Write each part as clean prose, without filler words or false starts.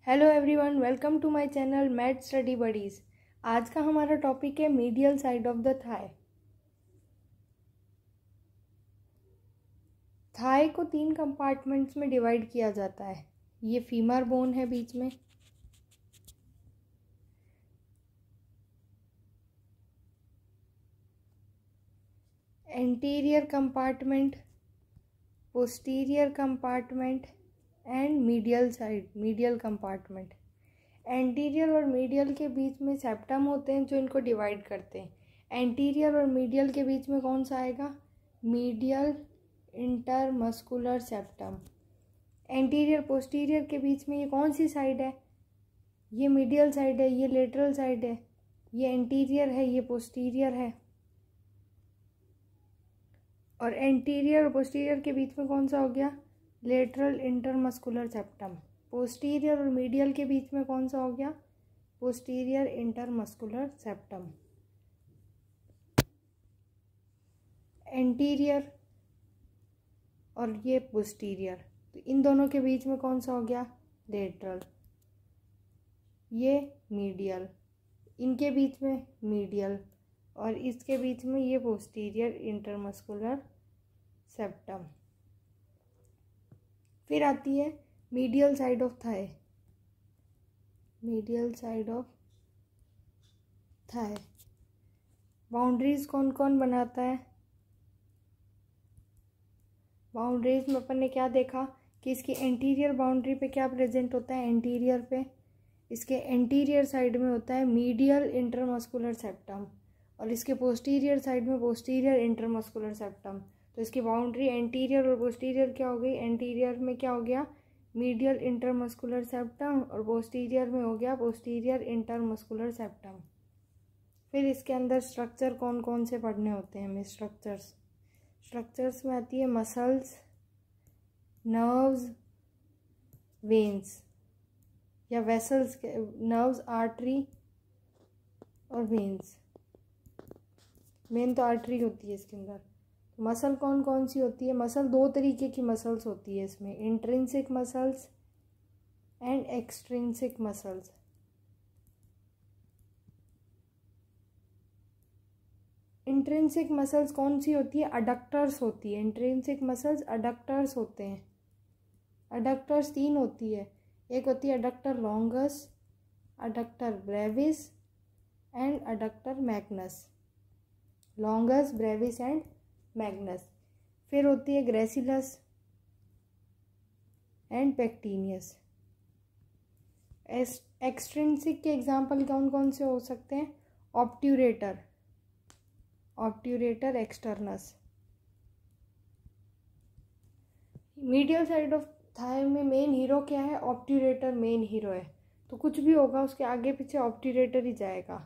Hello everyone, welcome to my channel math study buddies. आज का हमारा टॉपिक है medial side of the thigh. Thigh को 3 compartments में डिवाइड किया जाता है। ये फीमर बोन है बीच में, anterior compartment, posterior compartment and medial side, medial compartment. Anterior और मीडियल के बीच में सेप्टम होते हैं जो इनको डिवाइड करते हैं। एंटीरियर और मीडियल के बीच में कौन सा आएगा? Medial intermuscular septum. Anterior posterior के बीच में ये कौन सी साइड है? ये मीडियल साइड है, ये लेटरल साइड है, ये एंटीरियर है, ये पोस्टीरियर है। और एंटीरियर और पोस्टीरियर के बीच में कौन सा हो गया? Lateral intermuscular septum. पोस्टीरियर और मीडियल के बीच में कौन सा हो गया? Posterior intermuscular septum. एंटीरियर और ये पोस्टीरियर, तो इन दोनों के बीच में कौन सा हो गया? लेटरल। ये मीडियल, इनके बीच में मीडियल, और इसके बीच में ये पोस्टीरियर इंटरमस्कुलर सेप्टम। फिर आती है medial side of Thai. Medial side of Thai boundaries कौन कौन बनाता है? बाउंड्रीज में अपन ने क्या देखा कि इसकी एंटीरियर बाउंड्री पे क्या प्रेजेंट होता है? एंटीरियर पे इसके एंटीरियर साइड में होता है मीडियल इंटरमस्कुलर सेप्टम, और इसके पोस्टीरियर साइड में पोस्टीरियर इंटरमस्कुलर सेप्टम। तो इसकी बाउंड्री एंटीरियर और पोस्टीरियर क्या हो गई? एंटीरियर में क्या हो गया? मीडियल इंटरमस्कुलर सेप्टम, और पोस्टीरियर में हो गया पोस्टीरियर इंटरमस्कुलर सेप्टम। फिर इसके अंदर स्ट्रक्चर कौन कौन से पढ़ने होते हैं हमें? स्ट्रक्चर्स में आती है मसल्स, नर्व्स, वेन्स या वेसल्स, नर्व्स, आर्टरी और वेन्स। मेन तो आर्टरी होती है इसके अंदर। मसल कौन कौन सी होती है? मसल 2 तरीके की मसल्स होती है इसमें, intrinsic muscles and extrinsic muscles. Intrinsic muscles कौन सी होती है? अडक्टर्स होती है। इंट्रिंसिक मसल्स अडक्टर्स होते हैं। अडक्टर्स 3 होती है, एक होती है adductor longus, adductor brevis and adductor magnus. Longus, brevis and magnus. फिर होती है ग्रेसिलस एंड पेक्टिनियस। एक्सट्रिंसिक के एग्जाम्पल कौन कौन से हो सकते हैं? Obturator, obturator externus. Medial side of thigh में मेन हीरो क्या है? ऑब्ट्यूरेटर मेन हीरो है, तो कुछ भी होगा उसके आगे पीछे ऑब्ट्यूरेटर ही जाएगा।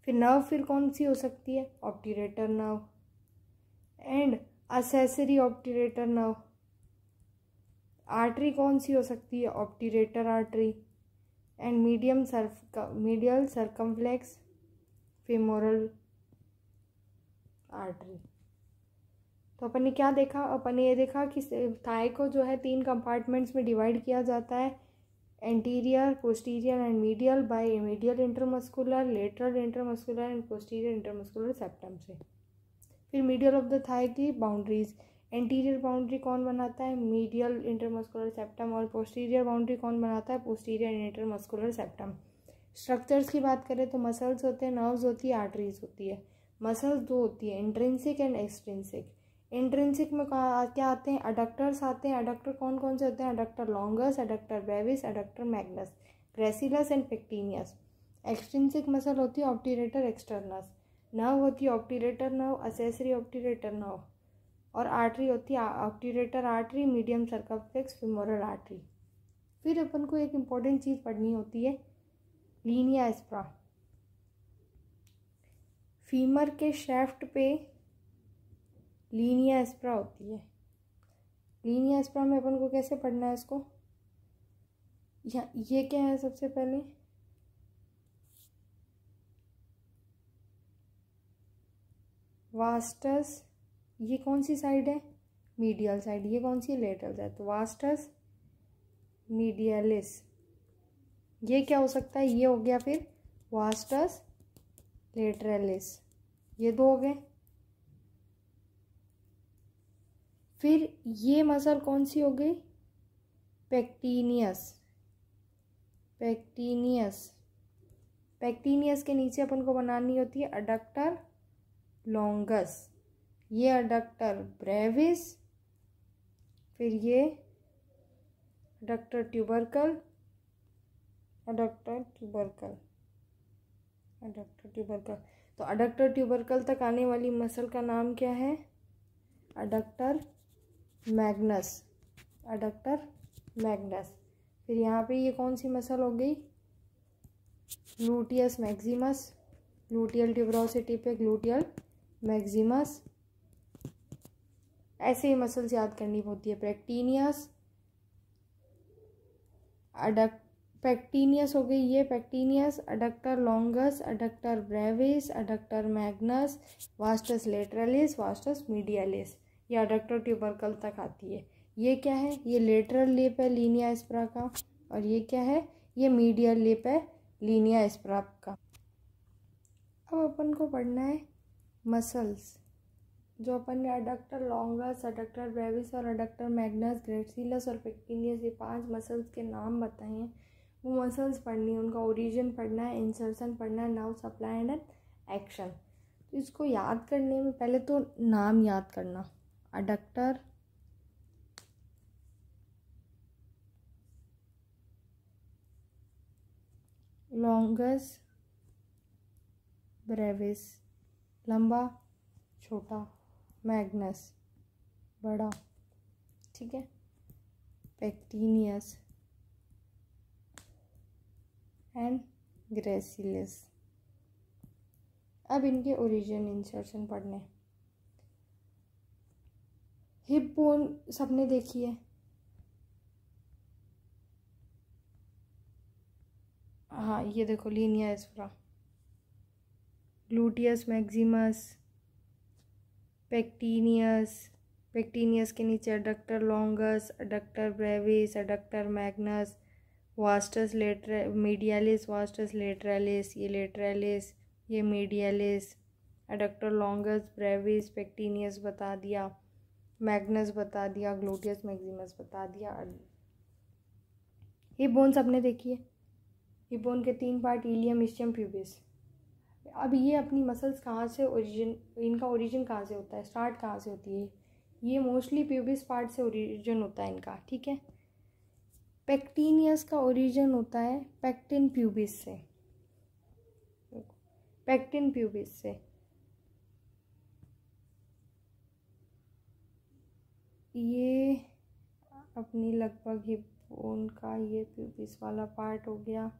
फिर नर्व फिर कौन सी हो सकती है? Obturator nerve and accessory obturator nerve. Artery कौन सी हो सकती है? Obturator artery and medial circumflex femoral artery. तो अपन ने क्या देखा? अपन ने ये देखा कि थाई को जो है 3 कंपार्टमेंट्स में डिवाइड किया जाता है, anterior, posterior and medial by medial intermuscular, lateral intermuscular and posterior intermuscular septum से। फिर मीडियल ऑफ द थाई की बाउंड्रीज, एंटीरियर बाउंड्री कौन बनाता है? मीडियल इंटरमस्कुलर सेप्टम, और पोस्टीरियर बाउंड्री कौन बनाता है? Posterior intermuscular septum. स्ट्रक्चर्स की बात करें तो मसल्स होते हैं, नर्व्स होती है, आर्टरीज होती है। मसल्स 2 होती है, इंट्रिंसिक एंड एक्सट्रिंसिक। इंट्रिंसिक में क्या आते हैं? अडक्टर्स आते हैं। अडक्टर कौन कौन से होते हैं? Adductor longus, adductor brevis, adductor magnus, gracilis and pectineus. Extrinsic muscle होती है ऑब्ट्यूरेटर एक्सटर्नस। नर्व होती है obturator nerve, accessory obturator nerve, और आर्टरी होती है obturator artery, medium circumflex femoral artery. फिर अपन को एक इम्पॉर्टेंट चीज़ पढ़नी होती है, लीनिया एस्प्रा। फीमर के शेफ्ट पे लीनिया एस्प्रा होती है। लीनिया एस्प्रा में अपन को कैसे पढ़ना है इसको? ये क्या है? सबसे पहले वास्टस, ये कौन सी साइड है? Medial side. ये कौन सी? Lateral side. तो वास्टस मीडियलिस, ये क्या हो सकता है, ये हो गया फिर वास्टस लेटरलिस, ये दो हो गए। फिर ये मसल कौन सी हो गई, पेक्टिनियस। पेक्टिनियस, पेक्टिनियस के नीचे अपन को बनानी होती है अडक्टर लॉन्गस, ये अडक्टर ब्रेविस, फिर ये adductor tubercle, adductor tubercle, adductor tubercle. तो अडक्टर ट्यूबरकल तक आने वाली मसल का नाम क्या है, अडक्टर मैग्नस, अडक्टर मैग्नस। फिर यहाँ पे ये कौन सी मसल हो गई, ग्लूटियस मैक्सिमस, ग्लूटियल ट्यूबरोसिटी पे ग्लूटियल मैक्सिमस। ऐसे ही मसल्स याद करनी होती है, पेक्टिनियस, पेक्टिनियस हो गई ये pectineus, adductor longus, adductor brevis, adductor magnus, vastus lateralis, vastus medialis. ये अडक्टर ट्यूबरकल तक आती है। ये क्या है, ये लेटरल लिप है लीनिया एस्प्रा का, और ये क्या है, ये मीडियल लिप है लीनिया एस्प्रा का। अब अपन को पढ़ना है मसल्स, जो अपन ने अडक्टर लॉन्गस, अडक्टर ब्रेविस और अडक्टर मैग्नस, ग्रेसिलस और पेक्टिनियस, ये 5 मसल्स के नाम बताए हैं, वो मसल्स पढ़नी है, उनका ओरिजिन पढ़ना है, इंसर्शन पढ़ना है, नाउ सप्लाई एंड एक्शन। तो इसको याद करने में पहले तो नाम याद करना, अडक्टर लॉन्गस ब्रेविस, लंबा छोटा, मैग्नस बड़ा, ठीक है, पेक्टिनियस एंड ग्रेसिलिस। अब इनके ओरिजिन इंसर्शन पढ़ने। हिप बोन सबने देखी है, हाँ ये देखो linea aspera, gluteus maximus, pectineus, pectineus के नीचे adductor longus, adductor brevis, adductor magnus, vastus medialis, vastus lateralis, ये लेटरलिस, ये medialis, adductor longus, brevis, pectineus बता दिया, मैग्नस बता दिया, ग्लूटियस मैक्सिमस बता दिया। हिप बोन सबने देखी है, हिप बोन के 3 पार्ट, इलियम, इस्चियम, प्यूबिस। अब ये अपनी मसल्स कहाँ से ओरिजिन, इनका ओरिजिन कहाँ से होता है, स्टार्ट कहाँ से होती है, ये मोस्टली प्यूबिस पार्ट से ओरिजिन होता है इनका, ठीक है। पेक्टिनियस का ओरिजिन होता है पेक्टिन प्यूबिस से, पेक्टिन प्यूबिस से। ये अपनी लगभग हिप बोन का ये प्यूबिस वाला पार्ट हो गया,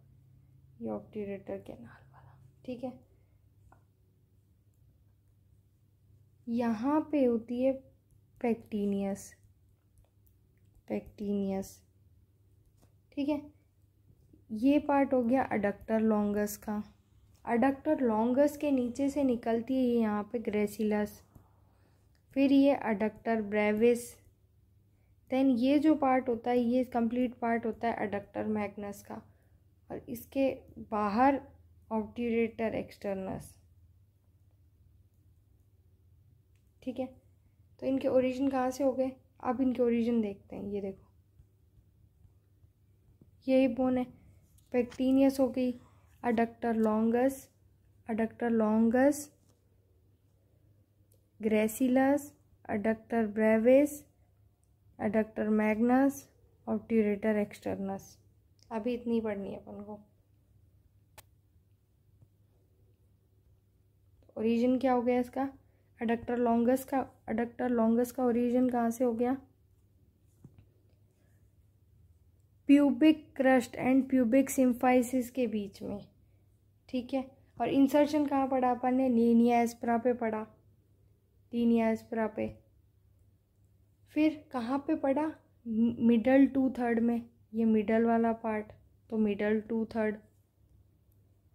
ये ऑब्ट्यूरेटर कैनाल वाला, ठीक है। यहाँ पे होती है पेक्टिनियस, पेक्टिनियस, ठीक है। ये पार्ट हो गया अडक्टर लॉन्गस का, अडक्टर लॉन्गस के नीचे से निकलती है ये यहाँ पे ग्रेसिलस, फिर ये अडक्टर ब्रेविस, देन ये जो पार्ट होता है ये कंप्लीट पार्ट होता है अडक्टर मैग्नस का, और इसके बाहर ऑब्ट्यूरेटर एक्सटर्नस, ठीक है। तो इनके ओरिजिन कहाँ से हो गए, अब इनके ओरिजिन देखते हैं। ये देखो यही बोन है, पेक्टिनियस हो गई, adductor longus, adductor longus, gracilis, adductor brevis, adductor magnus, obturator externus. अभी इतनी पढ़नी है अपन को। ओरिजिन क्या हो गया इसका, अडक्टर लॉन्गस का, अडक्टर लॉन्गस का ओरिजिन कहाँ से हो गया, pubic crust and pubic symphysis के बीच में, ठीक है। और इंसर्शन कहाँ पढ़ा अपन ने, लीनिया एस्प्रा पे पढ़ा, लीनिया एस्प्रा पे। फिर कहाँ पे पढ़ा, मिडल 2/3 में, ये मिडल वाला पार्ट, तो middle 2/3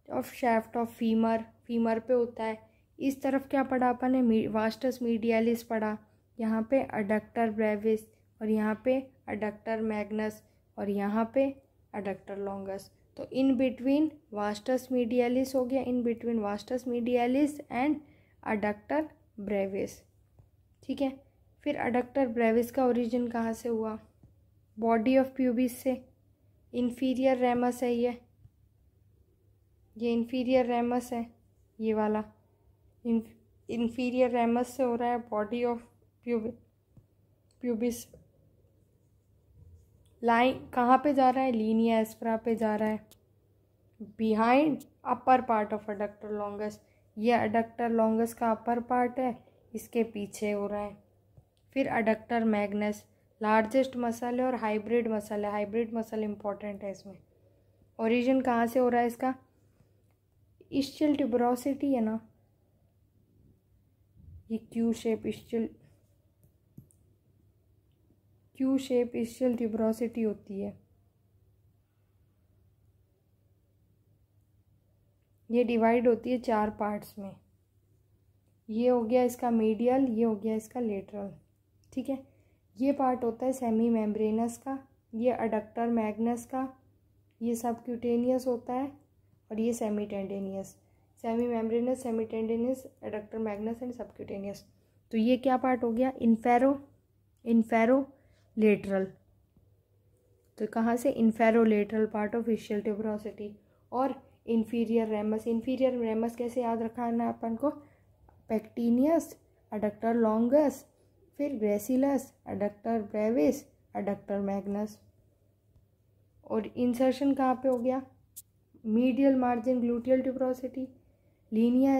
of shaft of femur, femur पे होता है। इस तरफ क्या पढ़ा अपन ने, वास्टस मीडियलिस पढ़ा, यहाँ पे अडक्टर ब्रेविस, और यहाँ पे अडक्टर मैग्नस, और यहाँ पे अडक्टर लॉन्गस। तो इन बिटवीन वास्टस मीडियलिस हो गया, in between vastus medialis and adductor brevis. ठीक है, फिर अडक्टर ब्रेविस का ओरिजिन कहाँ से हुआ? बॉडी ऑफ प्यूबिस से। इन्फीरियर रेमस है ये इन्फीरियर रेमस है, ये वाला इन्फीरियर रेमस से हो रहा है बॉडी ऑफ प्यूबिस। लाइन कहाँ पे जा रहा है? लीनिया एस्परा पे जा रहा है, behind upper part of adductor longus. ये अडक्टर लॉन्गस का अपर पार्ट है, इसके पीछे हो रहा है। फिर अडक्टर मैग्नस लार्जेस्ट मसल है और हाइब्रिड मसल है। हाइब्रिड मसल इंपॉर्टेंट है इसमें। ओरिजिन कहाँ से हो रहा है इसका? इस्चियल ट्यूबरोसिटी है ना, ये क्यू शेप इस्चियल ट्यूबरोसिटी होती है। ये डिवाइड होती है 4 पार्ट्स में। ये हो गया इसका मीडियल, ये हो गया इसका लेटरल। ठीक है, ये पार्ट होता है सेमी मेम्ब्रेनस का, ये अडक्टर मैग्नस का, ये सबक्यूटेनियस होता है और ये semitendinosus. Semimembranosus, semitendinosus, adductor magnus and subcutaneous. तो ये क्या पार्ट हो गया? Infero lateral. तो कहाँ से? Infero lateral part of ischial tuberosity. और इन्फीरियर रेमस कैसे याद रखना है अपन को? पेक्टिनियस, अडक्टर लॉन्गस, फिर gracilis, adductor brevis, adductor magnus. और इंसर्शन कहाँ पे हो गया? Medial margin gluteal tuberosity, linea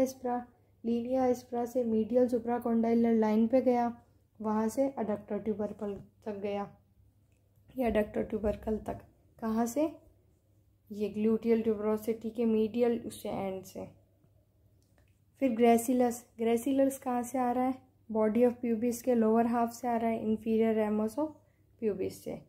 aspera से मीडियल सुप्राकॉन्डाइलर लाइन पे गया, वहाँ से अडक्टर ट्यूबरकल तक गया। ये अडक्टर ट्यूबरकल तक कहाँ से? ये ग्लूटियल ट्यूबरोसिटी के मीडियल उससे एंड से। फिर ग्रेसिलस कहाँ से आ रहा है? बॉडी ऑफ प्यूबिस के लोअर हाफ से आ रहा है, इन्फीरियर रेमस ऑफ प्यूबिस से।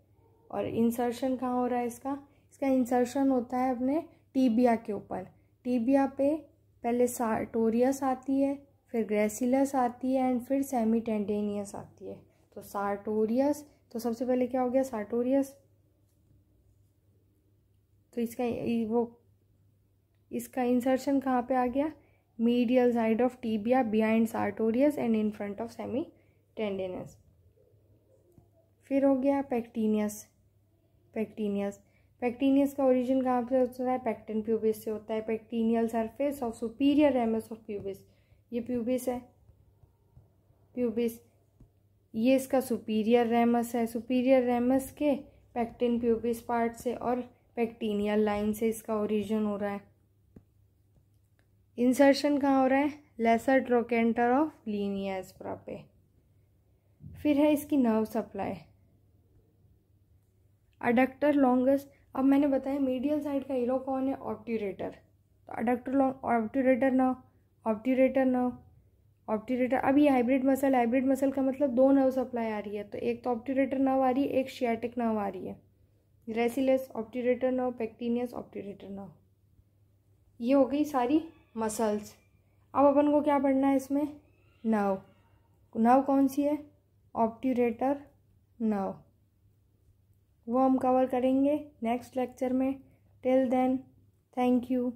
और इंसर्शन कहाँ हो रहा है इसका? इसका इंसर्शन होता है अपने टीबिया के ऊपर। टीबिया पे पहले सार्टोरियस आती है, फिर ग्रेसिलस आती है एंड फिर सेमी टेंडेनियस आती है। तो सार्टोरियस, तो सबसे पहले क्या हो गया? सार्टोरियस। तो इसका इंसर्शन कहाँ पे आ गया? Medial side of tibia, behind sartorius and in front of semi tendinosus. फिर हो गया पेक्टिनियस का ओरिजिन कहाँ से होता है? पेक्टिन प्यूबिस से होता है। Pectineal surface of superior ramus of pubis, ये प्यूबिस है, ये इसका सुपीरियर रेमस है। सुपीरियर रेमस के पेक्टिन प्यूबिस पार्ट से और पेक्टिनियल लाइन से इसका ओरिजिन हो रहा है। इंसर्शन कहाँ हो रहा है? लेसर ट्रोकेंटर ऑफ लीनिया एस्परा पे। फिर है इसकी नर्व सप्लाई, अडक्टर लॉन्गस। अब मैंने बताया मीडियल साइड का हीरो कौन है? ऑब्ट्यूरेटर। तो अडक्टर ऑब्ट्यूरेटर। अब ये हाइब्रिड मसल का मतलब 2 नर्व सप्लाई आ रही है। तो एक तो ऑब्ट्यूरेटर नर्व आ रही है, एक शियाटिक नर्व आ रही है। ग्रेसिलस ऑब्ट्यूरेटर नर्व, पेक्टिनियस ऑब्ट्यूरेटर नर्व। ये हो गई सारी मसल्स। अब अपन को क्या पढ़ना है इसमें? नर्व कौन सी है? Obturator nerve. वो हम कवर करेंगे नेक्स्ट लेक्चर में। Till then, thank you.